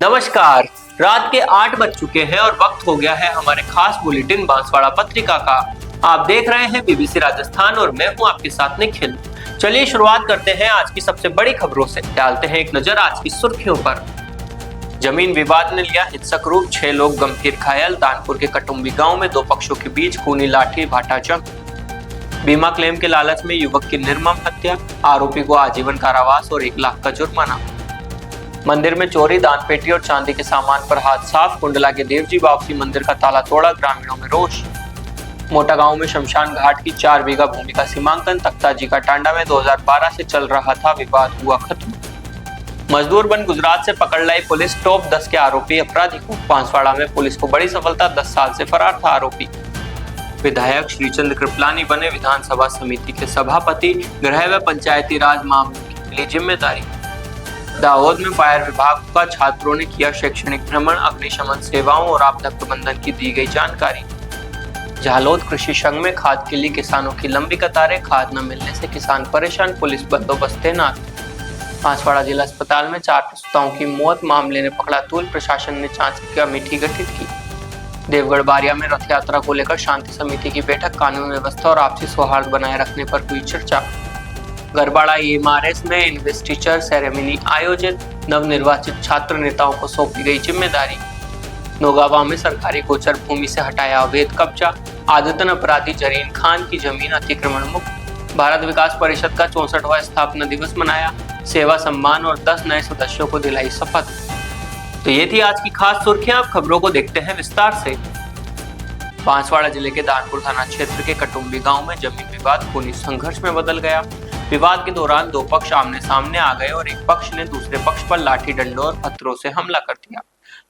नमस्कार। रात के 8 बज चुके हैं और वक्त हो गया है हमारे खास बुलेटिन बांसवाड़ा पत्रिका का। आप देख रहे हैं बीबीसी राजस्थान और मैं हूं आपके साथ निखिल। चलिए शुरुआत करते हैं आज की सबसे बड़ी खबरों से। डालते हैं एक नजर आज की सुर्खियों पर। जमीन विवाद ने लिया हिंसक रूप, 6 लोग गंभीर घायल। दानपुर के कटुम्बी गांव में 2 पक्षों के बीच खूनी लाठी भाटाजंग। बीमा क्लेम के लालच में युवक की निर्मम हत्या, आरोपी को आजीवन कारावास और 1 लाख का जुर्माना। मंदिर में चोरी, दान पेटी और चांदी के सामान पर हाथ साफ। कुंडला के देवजी वापसी मंदिर का ताला तोड़ा, ग्रामीणों में रोष। मोटा गांव में शमशान घाट की 4 बीघा भूमि का सीमांकन, तख्ताजी का टांडा में 2012 से चल रहा था विवाद, हुआ खत्म। मजदूर बन गुजरात से पकड़ लाई पुलिस टॉप 10 के आरोपी अपराधी को। बांसवाड़ा में पुलिस को बड़ी सफलता, 10 साल से फरार था आरोपी। विधायक श्रीचंद कृपलानी बने विधानसभा समिति के सभापति, गृह व पंचायती राज मामलों के लिए जिम्मेदारी। दाहोद में फायर विभाग का छात्रों ने किया शैक्षणिक भ्रमण, अग्निशमन सेवाओं और आपदा प्रबंधन की दी गई जानकारी। झालोद कृषि संघ में खाद के लिए किसानों की लंबी कतारें, खाद न मिलने से किसान परेशान, पुलिस बंदोबस्त तैनात। बांसवाड़ा जिला अस्पताल में 4 प्रसूताओं की मौत, मामले ने पकड़ा तूल, प्रशासन ने जांच कमेटी गठित की। देवगढ़ बारिया में रथ यात्रा को लेकर शांति समिति की बैठक, कानून व्यवस्था और आपसी सौहार्द बनाए रखने पर हुई चर्चा। गरबाड़ा ईएमआरएस में इन्वेस्टिचर सेरेमनी आयोजित, नवनिर्वाचित छात्र नेताओं को सौंपी गई जिम्मेदारी। नौगावा में सरकारी गोचर भूमि से हटाया अवैध कब्जा, आदतन अपराधी जरीन खान की जमीन अतिक्रमण मुक्त। भारत विकास परिषद का 64वां स्थापना दिवस मनाया, सेवा सम्मान और 10 नए सदस्यों को दिलाई शपथ। तो ये थी आज की खास सुर्खियां। अब खबरों को देखते हैं विस्तार से। बांसवाड़ा जिले के दानपुर थाना क्षेत्र के कटुम्बी गांव में जमीन विवाद खूनी संघर्ष में बदल गया। विवाद के दौरान 2 पक्ष आमने सामने आ गए और एक पक्ष ने दूसरे पक्ष पर लाठी डंडों और पत्थरों से हमला कर दिया।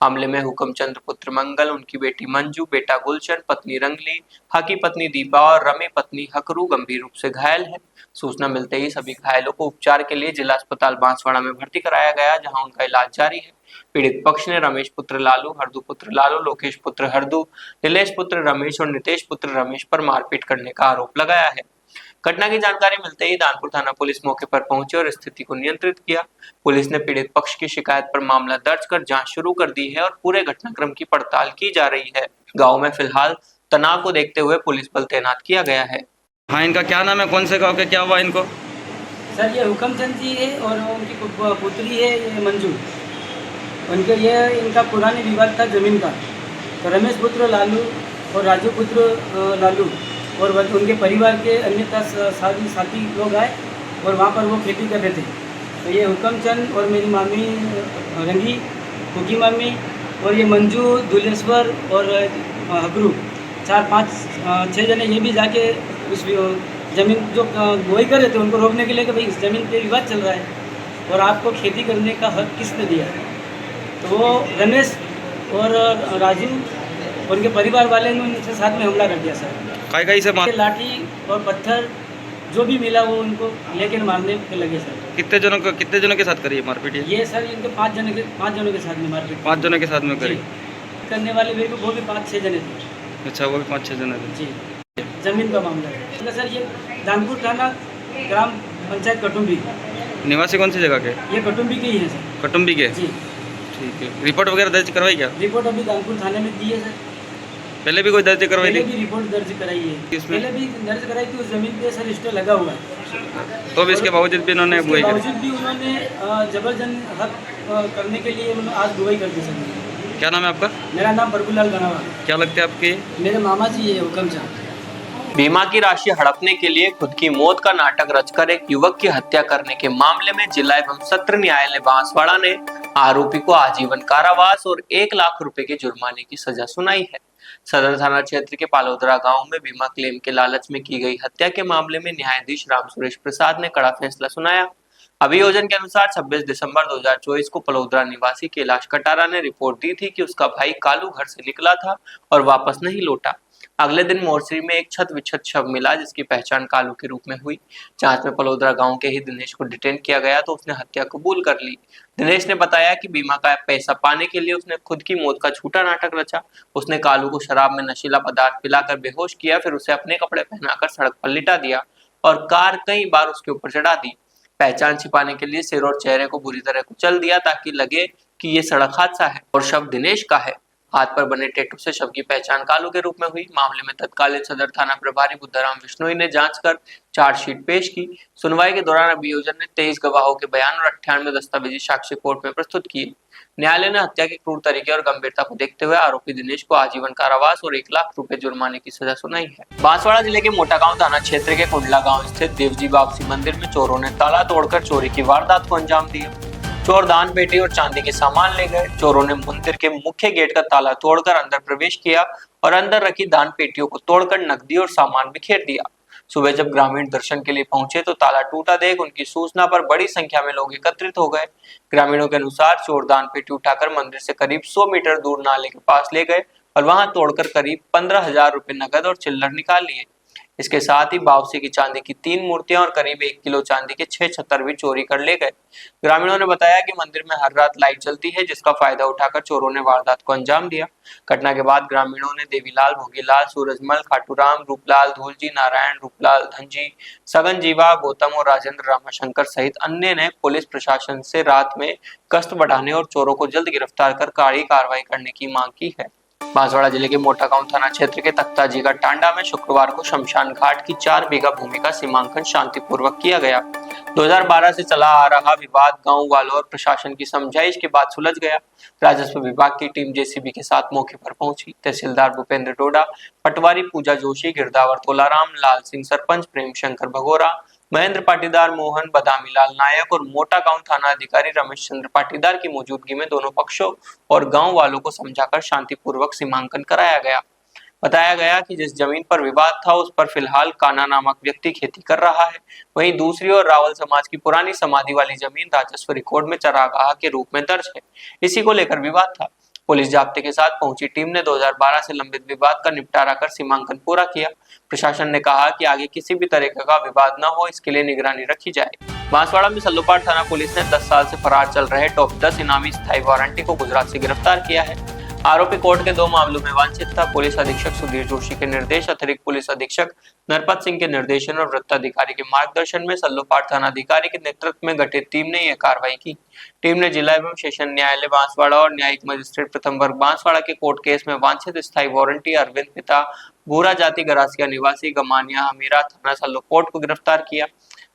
हमले में हुकमचंद पुत्र मंगल, उनकी बेटी मंजू, बेटा गुलशन, पत्नी रंगली, हकी पत्नी दीपा और रमी पत्नी हकरू गंभीर रूप से घायल है। सूचना मिलते ही सभी घायलों को उपचार के लिए जिला अस्पताल बांसवाड़ा में भर्ती कराया गया, जहां उनका इलाज जारी है। पीड़ित पक्ष ने रमेश पुत्र लालू, हरदू पुत्र लालू, लोकेश पुत्र हरदू, नीलेश पुत्र रमेश और नितेश पुत्र रमेश पर मारपीट करने का आरोप लगाया है। घटना की जानकारी मिलते ही दानपुर थाना पुलिस मौके पर पहुंची और स्थिति को नियंत्रित किया। पुलिस ने पीड़ित पक्ष की शिकायत पर मामला दर्ज कर जांच शुरू कर दी है और पूरे घटनाक्रम की पड़ताल की जा रही है। गांव में फिलहाल तनाव को देखते हुए पुलिस बल तैनात किया गया है। हाँ, इनका क्या नाम है, कौन से गांव के, क्या हुआ इनको? सर ये हुकमचंद जी है और उनकी पुत्री है ये मंजू। इनका पुरानी विवाद था जमीन का। तो रमेश पुत्र लालू और राजू पुत्र लालू और उनके परिवार के अन्य साथी लोग आए और वहाँ पर वो खेती कर रहे थे। तो ये हुकमचंद और मेरी मामी रंगी, कुकी मामी और ये मंजू, दुलेश्वर और हबरू, 4-5-6 जने ये भी जाके उस ज़मीन जो बोई कर रहे थे उनको रोकने के लिए कि भाई इस ज़मीन पे विवाद चल रहा है और आपको खेती करने का हक किसने दिया। तो वो रमेश और राजू और उनके परिवार वाले ने उनसे साथ में हमला कर दिया सर। कई से मार, लाठी और पत्थर जो भी मिला वो उनको लेकर मारने के लगे सर। कितने जनों के साथ करी है मारपीट? ये सर इनके 5 जनों के साथ में मारपीट। 5 जनों के साथ में करी करने वाले मेरे को वो भी 5-6 जने थे। अच्छा, वो भी 5-6 जने थे जी। जमीन का मामला है सर। ये दानपुर थाना ग्राम पंचायत कटुम्बी। निवासी कौन सी जगह के? ये कटुम्बी के ही है सर। कटुम्बी के? जी ठीक है। रिपोर्ट वगैरह दर्ज करवाई क्या? रिपोर्ट अभी दानपुर थाने में दी है सर। पहले भी कोई दर्ज करवाई थी? पहले भी रिपोर्ट दर्ज कराई है। पहले भी दर्ज कराई थी। उस जमीन पे सर स्टे लगा हुआ है। तो भी इसके बावजूद भी उन्होंने बुआई करी? बावजूद भी उन्होंने जबरदस्ती हक करने के लिए उन्होंने आज बुआई कर दी सर। क्या नाम है आपका? मेरा नाम प्रभुलाल गनावा। क्या लगते हैं आपके? मेरे मामा जी है हुकमचंद। बीमा की राशि हड़पने के लिए खुद की मौत का नाटक रचकर एक युवक की हत्या करने के मामले में जिला एवं सत्र न्यायालय बांसवाड़ा ने आरोपी को आजीवन कारावास और 1 लाख रुपए के जुर्माने की सजा सुनाई है। सदर थाना क्षेत्र के पालोदरा गांव में बीमा क्लेम के लालच में की गई हत्या के मामले में न्यायाधीश राम सुरेश प्रसाद ने कड़ा फैसला सुनाया। अभियोजन के अनुसार 26 दिसंबर 2024 को पलोदरा निवासी कैलाश कटारा ने रिपोर्ट दी थी कि उसका भाई कालू घर से निकला था और वापस नहीं लौटा। अगले दिन मोर्चरी में एक छत विच्छत शव मिला, जिसकी पहचान कालू के रूप में हुई। जांच में पलोदरा गांव के ही दिनेश को डिटेन किया गया तो उसने हत्या कबूल कर ली। दिनेश ने बताया कि बीमा का पैसा पाने के लिए उसने खुद की मौत का झूठा नाटक रचा। उसने कालू को शराब में नशीला पदार्थ पिलाकर बेहोश किया, फिर उसे अपने कपड़े पहनाकर सड़क पर लिटा दिया और कार कई बार उसके ऊपर चढ़ा दी। पहचान छिपाने के लिए सिर और चेहरे को बुरी तरह कुचल दिया ताकि लगे कि ये सड़क हादसा है और शव दिनेश का है। हाथ पर बने टैटू से शव की पहचान कालू के रूप में हुई। मामले में तत्कालीन सदर थाना प्रभारी बुद्धाराम विश्नोई ने जांच कर चार्जशीट पेश की। सुनवाई के दौरान अभियोजन ने 23 गवाहों के बयान और 98 दस्तावेजी साक्ष्य कोर्ट में प्रस्तुत किए। न्यायालय ने हत्या के क्रूर तरीके और गंभीरता को देखते हुए आरोपी दिनेश को आजीवन कारावास और 1 लाख रुपए जुर्माने की सजा सुनाई है। बांसवाड़ा जिले के मोटागांव थाना क्षेत्र के कुंडला गांव स्थित देवजी वापसी मंदिर में चोरों ने ताला तोड़कर चोरी की वारदात को अंजाम दिया। चोर दान पेटी और चांदी के सामान ले गए। चोरों ने मंदिर के मुख्य गेट का ताला तोड़कर अंदर प्रवेश किया और अंदर रखी दान पेटियों को तोड़कर नकदी और सामान बिखेर दिया। सुबह जब ग्रामीण दर्शन के लिए पहुंचे तो ताला टूटा देख उनकी सूचना पर बड़ी संख्या में लोग एकत्रित हो गए। ग्रामीणों के अनुसार चोर दान पेटी उठाकर मंदिर से करीब 100 मीटर दूर नाले के पास ले गए और वहां तोड़कर करीब 15,000 रुपए नकद और चिल्लर निकाल लिए। इसके साथ ही बावसी की चांदी की 3 मूर्तियां और करीब 1 किलो चांदी के 6 छतर भी चोरी कर ले गए। ग्रामीणों ने बताया कि मंदिर में हर रात लाइट जलती है, जिसका फायदा उठाकर चोरों ने वारदात को अंजाम दिया। घटना के बाद ग्रामीणों ने देवीलाल, भोगीलाल, सूरजमल, खाटूराम, रूपलाल, धूलजी, नारायण, रूपलाल, धनजी, सगन जीवा, गौतम और राजेंद्र रामाशंकर सहित अन्य ने पुलिस प्रशासन से रात में गश्त बढ़ाने और चोरों को जल्द गिरफ्तार कर कड़ी कार्रवाई करने की मांग की है। बांसवाड़ा जिले के मोटागांव थाना क्षेत्र के तख्ताजी का टांडा में शुक्रवार को शमशान घाट की 4 बीघा भूमि का सीमांकन शांतिपूर्वक किया गया। 2012 से चला आ रहा विवाद गांव वालों और प्रशासन की समझाइश के बाद सुलझ गया। राजस्व विभाग की टीम जेसीबी के साथ मौके पर पहुंची। तहसीलदार भूपेंद्र टोडा, पटवारी पूजा जोशी, गिरदावर तोलाराम, लाल सिंह सरपंच, प्रेम शंकर भगोरा, महेंद्र पाटीदार, मोहन, बदामीलाल नायक और मोटागांव थाना अधिकारी रमेश चंद्र पाटीदार की मौजूदगी में दोनों पक्षों और गांव वालों को समझाकर शांतिपूर्वक सीमांकन कराया गया। बताया गया कि जिस जमीन पर विवाद था उस पर फिलहाल काना नामक व्यक्ति खेती कर रहा है। वहीं दूसरी ओर रावल समाज की पुरानी समाधि वाली जमीन राजस्व रिकॉर्ड में चरागाह के रूप में दर्ज है। इसी को लेकर विवाद था। पुलिस जाब्ते के साथ पहुंची टीम ने 2012 से लंबित विवाद का निपटारा कर सीमांकन पूरा किया। प्रशासन ने कहा कि आगे किसी भी तरह का विवाद न हो, इसके लिए निगरानी रखी जाए। बांसवाड़ा में सल्लूपाड़ थाना पुलिस ने 10 साल से फरार चल रहे टॉप 10 इनामी स्थायी वारंटी को गुजरात से गिरफ्तार किया है। आरोपी कोर्ट के 2 मामलों में वांछित था। पुलिस अधीक्षक सुधीर जोशी के निर्देश, अतिरिक्त पुलिस अधीक्षक नरपत सिंह के निर्देशन और वृत्ताधिकारी के मार्गदर्शन में सल्लूपाड़ थानाधिकारी के नेतृत्व में गठित टीम ने यह कार्रवाई की। टीम ने जिला एवं सेशन न्यायालय बांसवाड़ा और न्यायिक मजिस्ट्रेट प्रथम वर्ग बांसवाड़ा के कोर्ट केस में वांछित स्थायी वारंटी अरविंद पिता भूरा जाति गरासिया निवासी गमानिया हमीरा थाना सल्लूपाड़ को गिरफ्तार किया।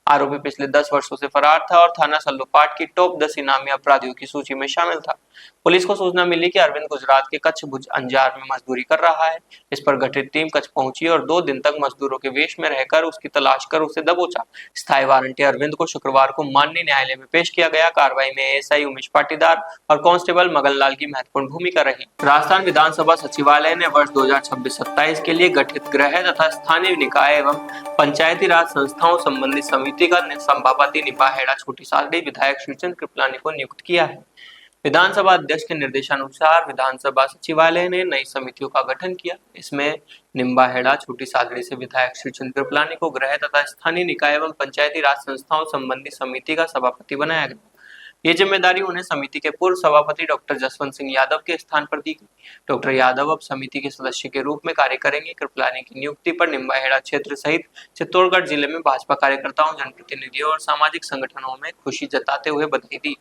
आरोपी पिछले 10 वर्षों से फरार था और थाना सल्लूपाड़ की टॉप 10 इनामी अपराधियों की सूची में शामिल था। पुलिस को सूचना मिली कि अरविंद गुजरात के कच्छ भुज अंजार में मजदूरी कर रहा है। इस पर गठित टीम कच्छ पहुंची और 2 दिन तक मजदूरों के वेश में रहकर उसकी तलाश कर उसे दबोचा। स्थायी वारंटी अरविंद को शुक्रवार को माननीय न्यायालय में पेश किया गया। कार्रवाई में एएसआई उमेश पाटीदार और कांस्टेबल मगनलाल की महत्वपूर्ण भूमिका रही। राजस्थान विधानसभा सचिवालय ने वर्ष 2026-27 के लिए गठित गृह तथा स्थानीय निकाय एवं पंचायती राज संस्थाओं संबंधी समिति का सभापति निम्बाहेड़ा छोटी सादड़ी विधायक श्रीचंद कृपलानी को नियुक्त किया है। विधानसभा अध्यक्ष के निर्देशानुसार विधानसभा सचिवालय ने नई समितियों का गठन किया। इसमें निम्बाहेड़ा छोटी सादड़ी से विधायक श्रीचंद कृपलानी को गृह तथा स्थानीय निकाय एवं पंचायती राज संस्थाओं संबंधी समिति का सभापति बनाया गया। ये जिम्मेदारी उन्हें समिति के पूर्व सभापति डॉक्टर जसवंत सिंह यादव के स्थान पर दी गई। डॉक्टर यादव अब समिति के सदस्य के रूप में कार्य करेंगे। कृपलानी की नियुक्ति पर निम्बाहेड़ा क्षेत्र सहित चित्तौड़गढ़ जिले में भाजपा कार्यकर्ताओं, जनप्रतिनिधियों और सामाजिक संगठनों में खुशी जताते हुए बधाई दी।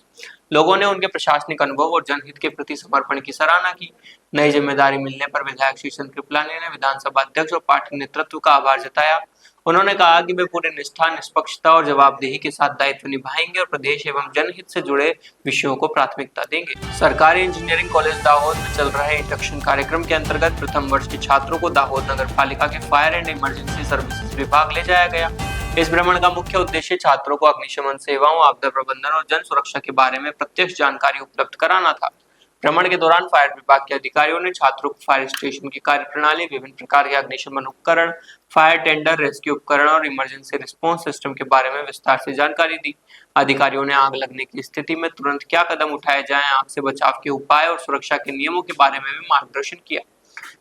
लोगों ने उनके प्रशासनिक अनुभव और जनहित के प्रति समर्पण की सराहना की। नई जिम्मेदारी मिलने पर विधायक श्रीचंद कृपलानी ने विधानसभा अध्यक्ष और पार्टी नेतृत्व का आभार जताया। उन्होंने कहा कि वे पूरी निष्ठा, निष्पक्षता और जवाबदेही के साथ दायित्व निभाएंगे और प्रदेश एवं जनहित से जुड़े विषयों को प्राथमिकता देंगे। सरकारी इंजीनियरिंग कॉलेज दाहोद में चल रहे इंडक्शन कार्यक्रम के अंतर्गत प्रथम वर्ष के छात्रों को दाहोद नगर पालिका के फायर एंड इमरजेंसी सर्विसेज विभाग ले जाया गया। इस भ्रमण का मुख्य उद्देश्य छात्रों को अग्निशमन सेवाओं, आपदा प्रबंधन और जन सुरक्षा के बारे में प्रत्यक्ष जानकारी उपलब्ध कराना था। भ्रमण के दौरान फायर विभाग के अधिकारियों ने छात्रों को फायर स्टेशन की कार्यप्रणाली, विभिन्न प्रकार के अग्निशमन उपकरण, फायर टेंडर, रेस्क्यू उपकरण और इमरजेंसी रिस्पांस सिस्टम के बारे में विस्तार से जानकारी दी। अधिकारियों ने आग लगने की स्थिति में तुरंत क्या कदम उठाए जाएं, आग से बचाव के उपाय और सुरक्षा के नियमों के बारे में भी मार्गदर्शन किया।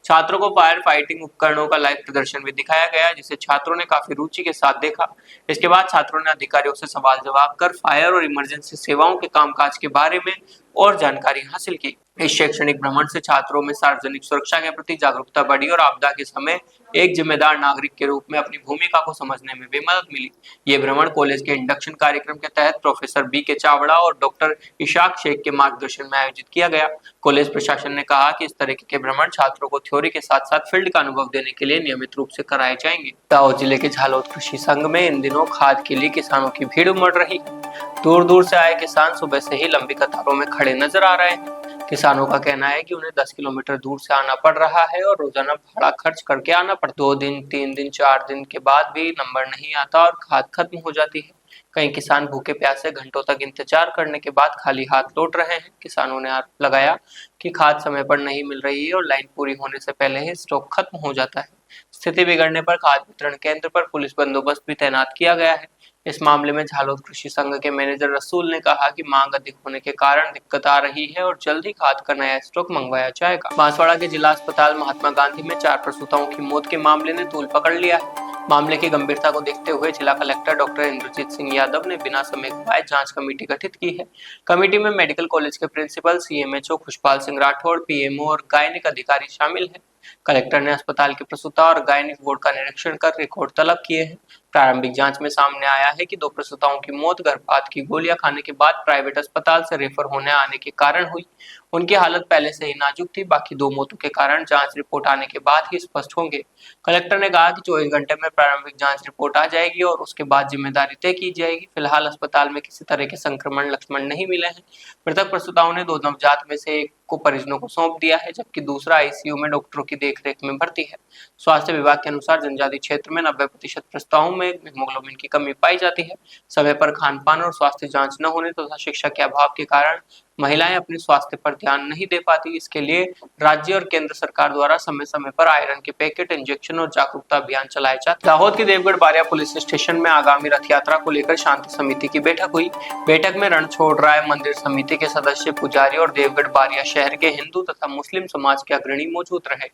छात्रों को फायर फाइटिंग उपकरणों का लाइव प्रदर्शन भी दिखाया गया, जिसे छात्रों ने काफी रुचि के साथ देखा। इसके बाद छात्रों ने अधिकारियों से सवाल जवाब कर फायर और इमरजेंसी सेवाओं के कामकाज के बारे में और जानकारी हासिल की। इस शैक्षणिक भ्रमण से छात्रों में सार्वजनिक सुरक्षा के प्रति जागरूकता बढ़ी और आपदा के समय एक जिम्मेदार नागरिक के रूप में अपनी भूमिका को समझने में भी मदद मिली। ये भ्रमण कॉलेज के इंडक्शन कार्यक्रम के तहत प्रोफेसर बी.के. चावड़ा और डॉक्टर इशाक शेख के मार्गदर्शन में आयोजित किया गया। कॉलेज प्रशासन ने कहा कि इस तरह के भ्रमण छात्रों को थ्योरी के साथ साथ फील्ड का अनुभव देने के लिए नियमित रूप से कराए जाएंगे। दाहोद जिले के झालोद कृषि संघ में इन दिनों खाद के लिए किसानों की भीड़ उमड़ रही है। दूर दूर से आए किसान सुबह से ही लंबी कतारों में खड़े नजर आ रहे हैं। किसानों का कहना है कि उन्हें 10 किलोमीटर दूर से आना पड़ रहा है और रोजाना भाड़ा खर्च करके आना पड़ता है। 2 दिन 3 दिन 4 दिन के बाद भी नंबर नहीं आता और खाद खत्म हो जाती है। कई किसान भूखे प्यासे घंटों तक इंतजार करने के बाद खाली हाथ लौट रहे हैं। किसानों ने आरोप लगाया कि खाद समय पर नहीं मिल रही है और लाइन पूरी होने से पहले ही स्टॉक खत्म हो जाता है। स्थिति बिगड़ने पर खाद वितरण केंद्र पर पुलिस बंदोबस्त भी तैनात किया गया है। इस मामले में झालोद कृषि संघ के मैनेजर रसूल ने कहा कि मांग अधिक होने के कारण दिक्कत आ रही है और जल्द ही खाद का नया स्टॉक मंगवाया जाएगा। बांसवाड़ा के जिला अस्पताल महात्मा गांधी में 4 प्रसूताओं की मौत के मामले ने तूल पकड़ लिया है। मामले की गंभीरता को देखते हुए जिला कलेक्टर डॉक्टर इंद्रजीत सिंह यादव ने बिना समय गवाए जांच कमेटी गठित की है। कमेटी में मेडिकल कॉलेज के principal, CMHO Khushpal Singh Rathore, PMO और गायनिक अधिकारी शामिल हैं। कलेक्टर ने अस्पताल के प्रसूता और गायनिक वार्ड का निरीक्षण कर रिकॉर्ड तलब किए हैं। प्रारंभिक जांच में सामने आया है कि 2 प्रसूताओं की मौत गर्भपात की गोलियां खाने के बाद प्राइवेट अस्पताल से रेफर होने आने के कारण हुई। उनकी हालत पहले से ही नाजुक थी। बाकी 2 मौतों के कारण जांच रिपोर्ट आने के बाद ही स्पष्ट होंगे। कलेक्टर ने कहा कि 24 घंटे में प्रारंभिक जांच रिपोर्ट आ जाएगी और उसके बाद जिम्मेदारी तय की जाएगी। फिलहाल अस्पताल में किसी तरह के संक्रमण लक्षण नहीं मिले हैं। मृतक प्रसूताओं ने 2 नवजात में से एक को परिजनों को सौंप दिया है, जबकि दूसरा आईसीयू में डॉक्टरों की देखरेख में भर्ती है। स्वास्थ्य विभाग के अनुसार जनजातीय क्षेत्र में 90% प्रसूताओं में हीमोग्लोबिन की कमी पाई जाती है। समय पर खान पान और स्वास्थ्य जांच न होने तथा शिक्षा के अभाव के कारण महिलाएं अपने स्वास्थ्य पर ध्यान नहीं दे पाती। इसके लिए राज्य और केंद्र सरकार द्वारा समय समय पर आयरन के पैकेट, इंजेक्शन और जागरूकता अभियान चलाए जाते हैं। दाहोद के देवगढ़ बारिया पुलिस स्टेशन में आगामी रथ यात्रा को लेकर शांति समिति की बैठक हुई। बैठक में रणछोड़राय मंदिर समिति के सदस्य, पुजारी और देवगढ़ बारिया शहर के हिंदू तथा मुस्लिम समाज के अग्रणी मौजूद रहे।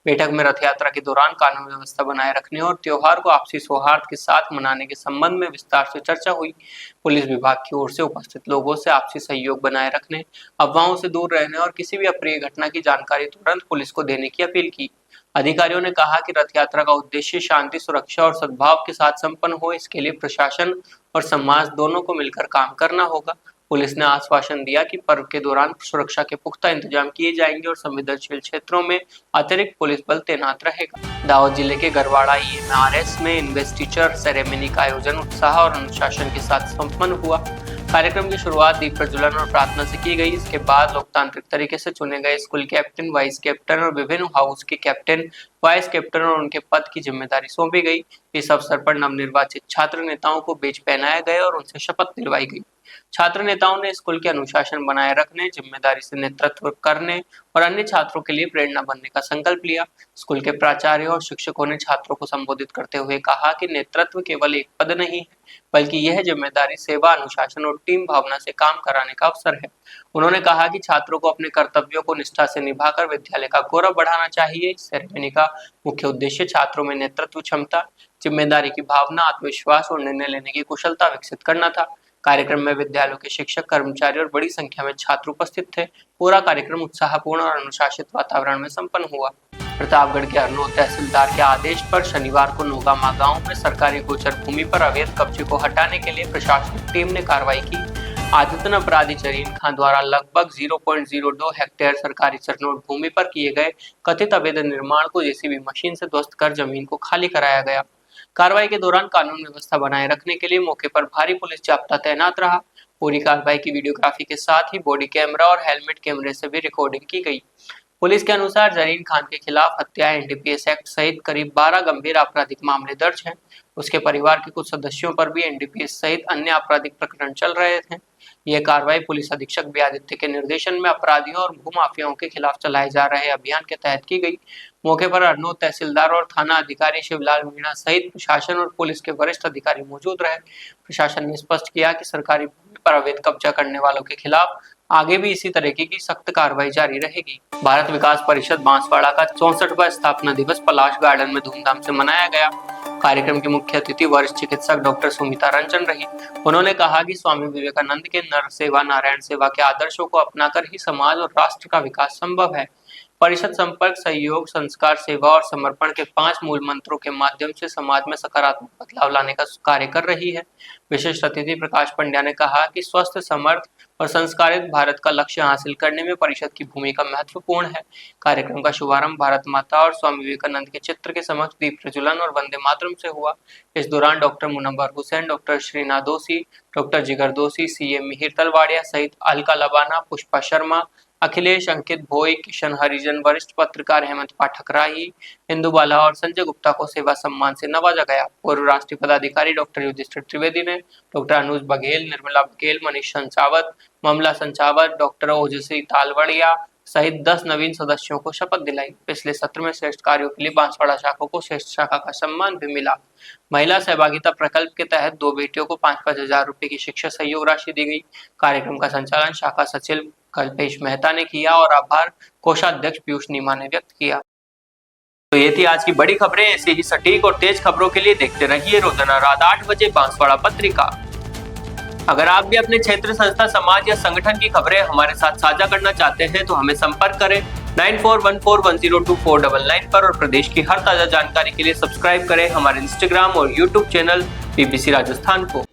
बैठक में रथ यात्रा के दौरान कानून व्यवस्था बनाए रखने और त्योहार को आपसी सौहार्द के साथ मनाने के संबंध में विस्तार से चर्चा हुई। पुलिस विभाग की ओर से उपस्थित लोगों से आपसी सहयोग बनाए रखने, अफवाहों से दूर रहने और किसी भी अप्रिय घटना की जानकारी तुरंत पुलिस को देने की अपील की। अधिकारियों ने कहा कि रथ यात्रा का उद्देश्य शांति, सुरक्षा और सद्भाव के साथ संपन्न हो। इसके लिए प्रशासन और समाज दोनों को मिलकर काम करना होगा। पुलिस ने आश्वासन दिया कि पर्व के दौरान सुरक्षा के पुख्ता इंतजाम किए जाएंगे और संवेदनशील क्षेत्रों में अतिरिक्त पुलिस बल तैनात रहेगा। दाहोद जिले के गरवाड़ा ईएमआरएस में इन्वेस्टिचर सेरेमनी का आयोजन उत्साह और अनुशासन के साथ संपन्न हुआ। कार्यक्रम की शुरुआत दीप प्रज्वलन और प्रार्थना से की गई। इसके बाद लोकतांत्रिक तरीके से चुने गए स्कूल कैप्टन, वाइस कैप्टन और विभिन्न हाउस के कैप्टन, वाइस कैप्टन और उनके पद की जिम्मेदारी सौंपी गई। इस अवसर पर नवनिर्वाचित छात्र नेताओं को बेज पहनाया गया और उनसे शपथ दिलवाई गई। छात्र नेताओं ने स्कूल के अनुशासन बनाए रखने, जिम्मेदारी से नेतृत्व करने और अन्य छात्रों के लिए प्रेरणा बनने का संकल्प लिया। स्कूल के प्राचार्य और शिक्षकों ने छात्रों को संबोधित करते हुए कहा कि नेतृत्व केवल एक पद नहीं है, बल्कि यह जिम्मेदारी, सेवा, अनुशासन और टीम भावना से काम कराने का अवसर है। उन्होंने कहा कि छात्रों को अपने कर्तव्यों को निष्ठा से निभाकर विद्यालय का गौरव बढ़ाना चाहिए। इस सेरेमनी का मुख्य उद्देश्य छात्रों में नेतृत्व क्षमता, जिम्मेदारी की भावना, आत्मविश्वास और निर्णय लेने की कुशलता विकसित करना था। कार्यक्रम में विद्यालयों के शिक्षक, कर्मचारी और बड़ी संख्या में छात्र उपस्थित थे। पूरा कार्यक्रम उत्साहपूर्ण और अनुशासित वातावरण में संपन्न हुआ। प्रतापगढ़ के अरनोद तहसीलदार के आदेश पर शनिवार को नोगामा गांव में सरकारी गोचर भूमि पर अवैध कब्जे को हटाने के लिए प्रशासनिक टीम ने कार्रवाई की। आदतन अपराधी जरीन खान द्वारा लगभग 0.02 हेक्टेयर सरकारी चरनोट भूमि पर किए गए कथित अवैध निर्माण को जेसीबी मशीन से ध्वस्त कर जमीन को खाली कराया गया। कार्रवाई के दौरान कानून व्यवस्था बनाए रखने के लिए मौके पर भारी पुलिस जाब्ता तैनात रहा। पूरी कार्रवाई की वीडियोग्राफी के साथ ही बॉडी कैमरा और हेलमेट कैमरे से भी रिकॉर्डिंग की गई। पुलिस के अनुसार जरीन खान के खिलाफ हत्या, एनडीपीएस एक्ट सहित करीब 12 गंभीर आपराधिक मामले दर्ज हैं। उसके परिवार के कुछ सदस्यों पर भी एनडीपीएस सहित अन्य आपराधिक प्रकरण चल रहे थे। यह कार्रवाई पुलिस अधीक्षक बी आदित्य के निर्देशन में अपराधियों और भूमाफियाओं के खिलाफ चलाए जा रहे अभियान के तहत की गई। मौके पर अरनोद तहसीलदार और थाना अधिकारी शिवलाल मीणा सहित प्रशासन और पुलिस के वरिष्ठ अधिकारी मौजूद रहे। प्रशासन ने स्पष्ट किया कि सरकारी भूमि पर अवैध कब्जा करने वालों के खिलाफ आगे भी इसी तरीके की सख्त कार्रवाई जारी रहेगी। भारत विकास परिषद बांसवाड़ा का 64वां स्थापना दिवस पलाश गार्डन में धूमधाम से मनाया गया। कार्यक्रम की मुख्य अतिथि वरिष्ठ चिकित्सक डॉक्टर सुमिता रंजन रही। उन्होंने कहा कि स्वामी विवेकानंद के नर सेवा नारायण सेवा के आदर्शों को अपनाकर ही समाज और राष्ट्र का विकास संभव है। परिषद संपर्क, सहयोग, संस्कार, सेवा और समर्पण के 5 मूल मंत्रों के माध्यम से समाज में सकारात्मक बदलाव लाने का कार्य कर रही है। विशिष्ट अतिथि प्रकाश पंड्या ने कहा कि स्वस्थ, समर्थ और संस्कारित भारत का लक्ष्य हासिल करने में परिषद की भूमिका महत्वपूर्ण है। कार्यक्रम का शुभारंभ भारत माता और स्वामी विवेकानंद के चित्र के समक्ष दीप प्रज्वलन और वंदे मातरम से हुआ। इस दौरान डॉक्टर मुनव्वर हुसैन, डॉक्टर श्रीनाथ दोषी, डॉक्टर जिगर दोषी, सीएम मिहिर तलवाड़िया सहित अलका लबाना, पुष्पा शर्मा, अखिलेश, अंकित भोई, किशन हरिजन, वरिष्ठ पत्रकार हेमंत पाठक राही, इंदु बाला और संजय गुप्ता को सेवा सम्मान से नवाजा गया। पूर्व राष्ट्रीय पदाधिकारी डॉक्टर युधिष्ठिर त्रिवेदी ने डॉक्टर अनुज बघेल, निर्मला बघेल, मनीष संचावत, ममला संचावत, डॉक्टर ओजस्वी तालवड़िया सहित 10 नवीन सदस्यों को शपथ दिलाई। पिछले सत्र में श्रेष्ठ कार्यों के लिए बांसवाड़ा शाखा को श्रेष्ठ शाखा का सम्मान भी मिला। महिला सहभागिता प्रकल्प के तहत 2 बेटियों को 5-5 हजार रुपए की शिक्षा सहयोग राशि दी गई। कार्यक्रम का संचालन शाखा सचिव कल्पेश मेहता ने किया और आभार कोषाध्यक्ष पीयूष नीमा ने व्यक्त किया। तो ये थी आज की बड़ी खबरें। ऐसी ही सटीक और तेज खबरों के लिए देखते रहिए रोजाना रात 8 बजे बांसवाड़ा पत्रिका। अगर आप भी अपने क्षेत्र, संस्था, समाज या संगठन की खबरें हमारे साथ साझा करना चाहते हैं तो हमें संपर्क करें 9414102499 पर और प्रदेश की हर ताजा जानकारी के लिए सब्सक्राइब करें हमारे इंस्टाग्राम और यूट्यूब चैनल बीबीसी राजस्थान को।